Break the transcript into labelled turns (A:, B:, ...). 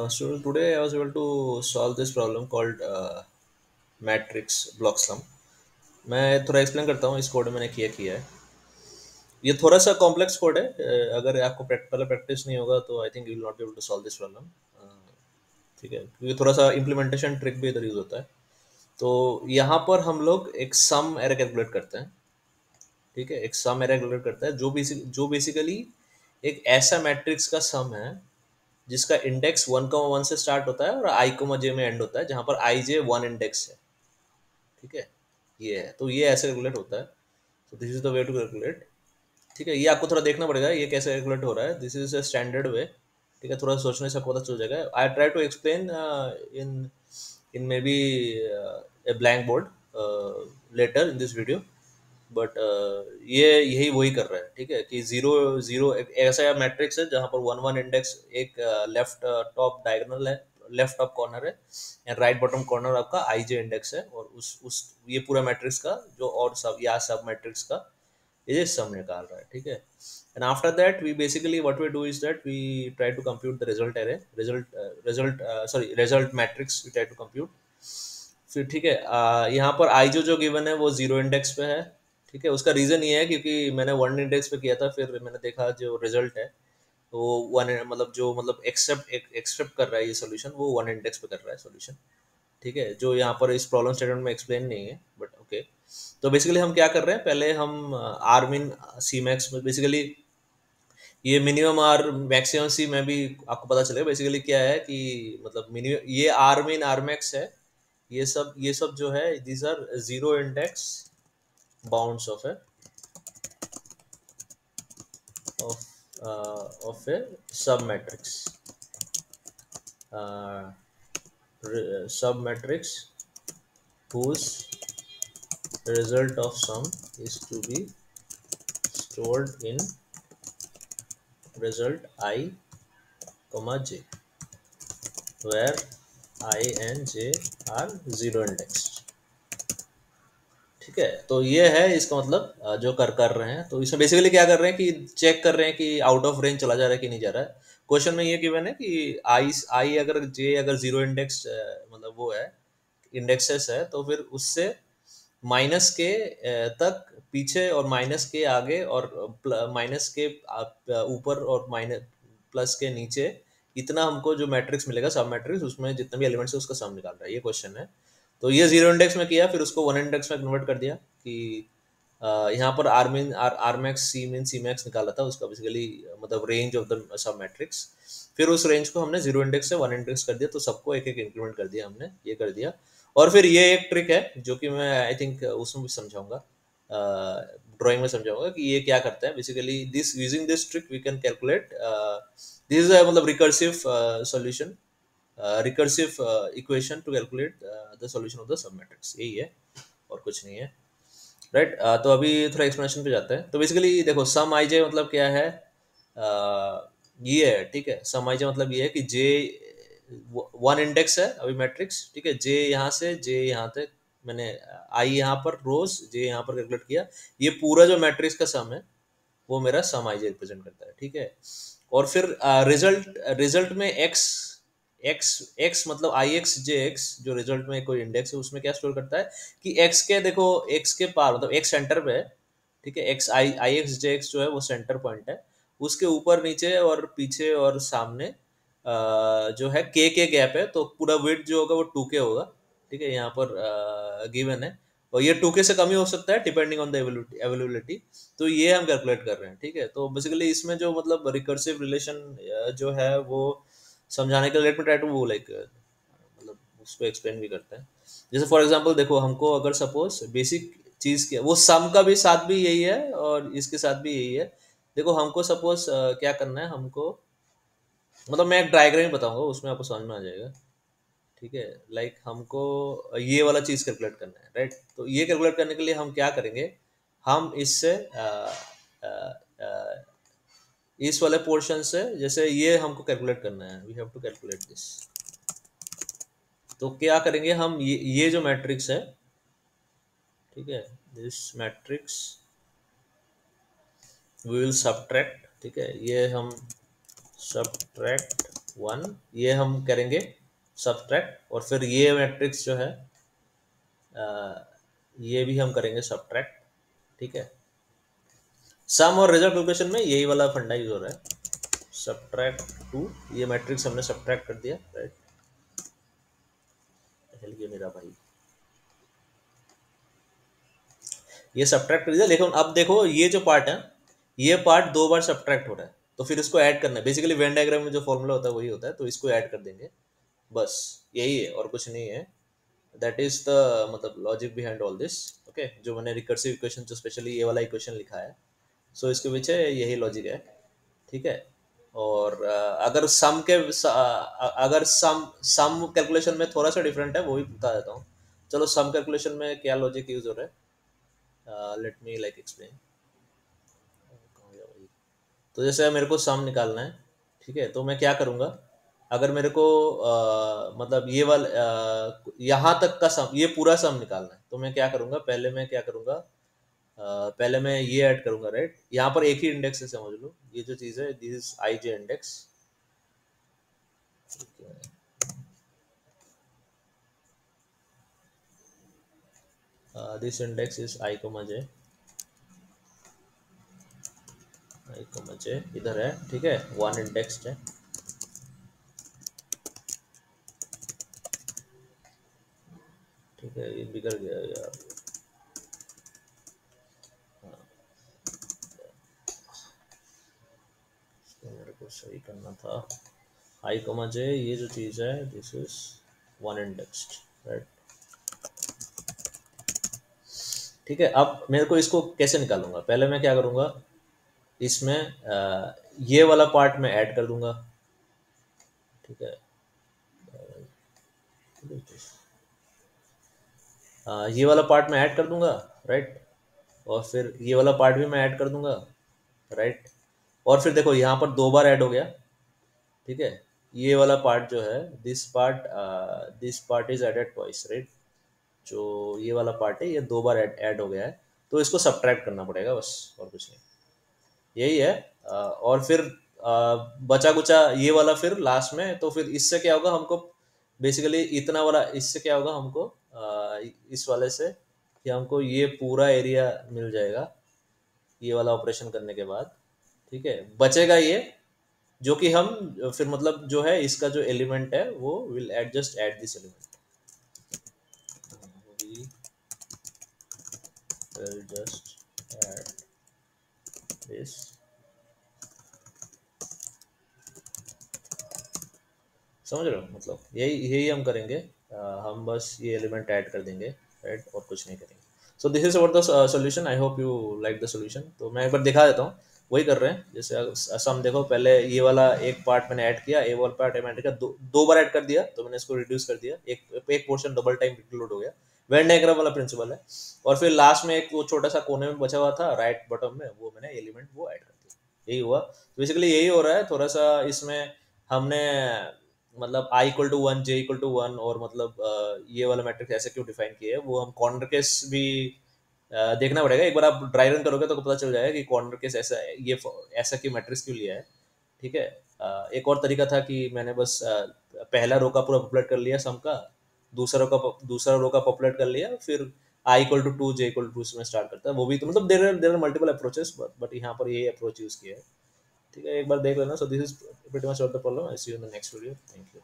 A: So today I was able to solve this problem called matrix block sum. मैं थोड़ा explain करता हूँ इस कोड में मैंने किया किया है. ये थोड़ा सा कॉम्प्लेक्स कोड है. अगर आपको पहले प्रैक्टिस नहीं होगा तो I think you will not be able to solve this problem. ठीक है, क्योंकि थोड़ा सा इम्प्लीमेंटेशन ट्रिक भी इधर यूज होता है. तो यहाँ पर हम लोग एक सम एरे कैलकुलेट करते हैं. ठीक है, एक सम एरे कैलकुलेट करता है जो बेसिकली एक ऐसा मैट्रिक्स का सम है जिसका इंडेक्स 1,1 से स्टार्ट होता है और i, j में एंड होता है, जहां पर i, j 1 इंडेक्स है. ठीक है, ये है. तो ये ऐसे कैलकुलेट होता है. तो this is the way to calculate. ठीक है, ये आपको थोड़ा देखना पड़ेगा ये कैसे कैलकुलेट हो रहा है. This is a standard way. ठीक है, थोड़ा सोचने से आपको पता चल जाएगा. I try to explain in in maybe a blank board later in this video. But ये यही वही कर रहा है. ठीक है, कि जीरो जीरो एक ऐसा मैट्रिक्स है जहां पर 1 1 इंडेक्स एक लेफ्ट टॉप डायगोनल है, लेफ्ट टॉप कॉर्नर है, एंड राइट बॉटम कॉर्नर आपका आई, जे इंडेक्स है. और उस ये पूरा मैट्रिक्स का जो और सब या सब मैट्रिक्स का ये सम निकाल रहा है. ठीक है, and after that we basically what we do is that we try to compute the result array result matrix we try to compute. फिर ठीक है, यहाँ पर आई जो गिवन है वो जीरो इंडेक्स पे है. ठीक है, उसका रीजन ये है क्योंकि मैंने वन इंडेक्स पे किया था, फिर मैंने देखा जो रिजल्ट है वो वन मतलब एक्सेप्ट कर रहा है ये सोल्यूशन, वो वन इंडेक्स पे कर रहा है सोल्यूशन. ठीक है, जो यहाँ पर इस प्रॉब्लम स्टेटमेंट में एक्सप्लेन नहीं है, बट ओके. तो बेसिकली हम क्या कर रहे हैं, पहले हम आर मिन सी मैक्स में बेसिकली ये मिनिमम आर मैक्सिमम सी में भी आपको पता चलेगा बेसिकली क्या है कि मतलब मिनिमम ये आर मिन आर मैक्स है. ये सब जो है these are zero index bounds of of a submatrix, uh, submatrix whose result of sum is to be stored in result I, j, where I and j are zero indexed. ठीक है, तो ये है इसका मतलब जो कर रहे हैं. तो इसमें बेसिकली क्या कर रहे हैं कि चेक कर रहे हैं कि आउट ऑफ रेंज चला जा रहा है कि नहीं जा रहा है. क्वेश्चन में ये गिवन है कि आई अगर जे अगर जीरो इंडेक्स मतलब वो है इंडेक्सेस है, तो फिर उससे माइनस के तक पीछे और माइनस के आगे और माइनस के ऊपर और माइनस प्लस के नीचे इतना हमको जो मैट्रिक्स मिलेगा सब मैट्रिक्स उसमें जितने भी एलिमेंट्स है उसका सम निकाल रहा है. ये क्वेश्चन है. तो ये जीरो इंडेक्स में किया, फिर उसको वन इंडेक्स में कन्वर्ट कर दिया कि यहाँ पर आर मिन आर मैक्स सी मैक्स निकाला था उसका बेसिकली मतलब range of the sub matrix. फिर उस रेंज को हमने जीरो इंडेक्स से वन इंडेक्स कर दिया, तो सबको एक एक इंक्रीमेंट कर दिया हमने, ये कर दिया. और फिर ये एक ट्रिक है जो कि मैं आई थिंक उसमें भी समझाऊंगा, ड्राइंग में समझाऊंगा कि ये क्या करता है. Basically this using this trick we can calculate this is मतलब recursive solution, recursive equation to calculate the solution of the sub matrix. यही है और कुछ नहीं है. राइट, तो अभी थोड़ा एक्सप्लेनेशन पे जाते हैं. तो बेसिकली देखो सम आई जे मतलब क्या है, ये है. ठीक है, सम आई जे मतलब ये है कि जे वन इंडेक्स है अभी मैट्रिक्स. ठीक है, जे यहाँ से जे यहाँ तक मैंने आई यहाँ पर रोज जे यहाँ पर कैलकुलेट किया. ये पूरा जो मैट्रिक्स का सम है वो मेरा सम आई जे रिप्रेजेंट करता है. ठीक है, और फिर रिजल्ट रिजल्ट में एक्स एक्स एक्स मतलब आई एक्स जे एक्स जो रिजल्ट में कोई इंडेक्स है उसमें क्या स्टोर करता है कि एक्स के देखो एक्स के पार मतलब एक्स सेंटर पे है. ठीक है, एक्स आई एक्स जे एक्स जो है वो सेंटर पॉइंट है. उसके ऊपर नीचे और पीछे और सामने जो है के गैप है, तो पूरा वेट जो होगा वो 2k होगा. ठीक है, यहाँ पर गिवन है और ये 2k से कम ही हो सकता है डिपेंडिंग ऑन द अवेलेबिलिटी. तो ये हम कैलकुलेट कर रहे हैं. ठीक है, तो बेसिकली इसमें जो मतलब रिकर्सिव रिलेशन जो है वो समझाने के लिए लेट मी ट्राई टू वो लाइक मतलब उसको एक्सप्लेन भी करते हैं. जैसे फॉर एग्जांपल देखो हमको अगर सपोज बेसिक चीज क्या वो सम का भी साथ भी यही है और इसके साथ भी यही है. देखो हमको सपोज क्या करना है, हमको मतलब मैं एक डायग्राम बताऊंगा उसमें आपको समझ में आ जाएगा. ठीक है, लाइक हमको ये वाला चीज कैलकुलेट करना है. राइट, तो ये कैलकुलेट करने के लिए हम क्या करेंगे, हम इससे अ, अ, इस वाले पोर्शन से जैसे ये हमको कैलकुलेट करना है, we have to calculate this. तो क्या करेंगे हम ये जो मैट्रिक्स है, ठीक है, this matrix we will subtract. ठीक है, ये हम सब्ट्रैक्ट 1, ये हम करेंगे सब्ट्रैक्ट, और फिर ये मैट्रिक्स जो है ये भी हम करेंगे सब्ट्रैक्ट। ठीक है, सम और रिजल्ट कैलकुलेशन में यही वाला फंडा यूज हो रहा है, सब्ट्रैक्ट 2, ये मैट्रिक्स हमने सब्ट्रैक्ट कर दिया, राइट। हिल गया मेरा भाई, ये सब्ट्रैक्ट कर दिया। लेकिन अब देखो ये जो पार्ट है, ये पार्ट 2 बार सब्ट्रैक्ट हो रहा है, तो फिर इसको ऐड करना है। बेसिकली वेन डायग्राम में जो फॉर्मूला होता है वही होता है, तो इसको ऐड कर देंगे, बस यही है और कुछ नहीं है। दैट इज द मतलब logic behind all this. Okay, जो मैंने रिकर्सिव इक्वेशन, जो स्पेशली ये वाला इक्वेशन लिखा है, सो इसके पीछे यही लॉजिक है। ठीक है, और अगर सम के अगर सम कैलकुलेशन में थोड़ा सा डिफरेंट है, वो भी बता देता हूँ। चलो, सम कैलकुलेशन में क्या लॉजिक यूज हो रहा है, लेट मी लाइक एक्सप्लेन। तो जैसे मेरे को सम निकालना है, ठीक है, तो मैं क्या करूँगा, अगर मेरे को मतलब ये वाला यहाँ तक का सम, ये पूरा सम निकालना है, तो मैं क्या करूँगा, पहले मैं क्या करूँगा, पहले मैं ये ऐड करूँगा, राइट। यहाँ पर एक ही इंडेक्स है, समझ लो, ये जो चीज़ है, this is I J index. This index is I comma J, I comma J इधर है, ठीक है, वन इंडेक्स है। ठीक है, ये बिगड़ गया यार, इसको मेरे को सही करना था। आई कोमा जे, ये जो चीज़ है, this is one indexed, right. ठीक है, अब मेरे को इसको कैसे निकालूंगा, पहले मैं क्या करूँगा, इसमें ये वाला पार्ट मैं ऐड कर दूंगा। ठीक है, ये वाला पार्ट मैं ऐड कर दूंगा, राइट, और फिर ये वाला पार्ट भी मैं ऐड कर दूंगा, राइट। और फिर देखो यहाँ पर 2 बार ऐड हो गया। ठीक है, ये वाला पार्ट जो है, this part is added twice, right. जो ये वाला पार्ट है, ये 2 बार ऐड हो गया है, तो इसको सब्ट्रैक्ट करना पड़ेगा, बस और कुछ नहीं, यही है। और फिर बचा कुचा ये वाला फिर लास्ट में, तो फिर इससे क्या होगा हमको, बेसिकली इतना वाला, इससे क्या होगा हमको, इस वाले से कि हमको ये पूरा एरिया मिल जाएगा ये वाला ऑपरेशन करने के बाद। ठीक है, बचेगा ये, जो कि हम फिर मतलब जो है इसका जो एलिमेंट है वो will adjust at this element, will just add this. समझ रहे हो, मतलब यही यही हम करेंगे, हम बस ये एलिमेंट ऐड कर देंगे, राइट, और कुछ नहीं करेंगे। सो this is about the solution, I hope you like the solution. तो मैं एक बार दिखा देता हूँ, वही कर रहे हैं। जैसे सम देखो, पहले ये वाला एक पार्ट मैंने ऐड किया, ए वाला पार्ट मैंने किया, 2 बार ऐड कर दिया, तो मैंने इसको रिड्यूस कर दिया, एक पोर्शन डबल टाइम इंक्लूड हो गया, वेन डायग्राम वाला प्रिंसिपल है। और फिर लास्ट में एक वो छोटा सा कोने में बचा हुआ था राइट बॉटम में, वो मैंने एलिमेंट वो ऐड कर दिया, यही हुआ। बेसिकली यही हो रहा है, थोड़ा सा इसमें हमने मतलब i equal to 1, j equal to 1, और मतलब ये वाला मैट्रिक्स ऐसे क्यों डिफाइन किया है, वो हम कॉर्नर केस भी देखना पड़ेगा। एक बार आप ड्राई रन करोगे तो पता चल जाएगा कि कॉर्नर केस ऐसा, ये ऐसा कि मैट्रिक्स क्यों लिया है। ठीक है, एक और तरीका था कि मैंने बस पहला रो का पूरा पॉपुलेट कर लिया सम का, दूसरा रो का पॉपुलेट कर लिया, फिर i equal to 2, j equal to 2 में स्टार्ट करता है, वो भी तो मतलब there are multiple approaches, but यहाँ पर ये अप्रोच यूज किया है। ठीक है, एक बार देख लेना। So this is pretty much of the problem. I see you in the next video, thank you.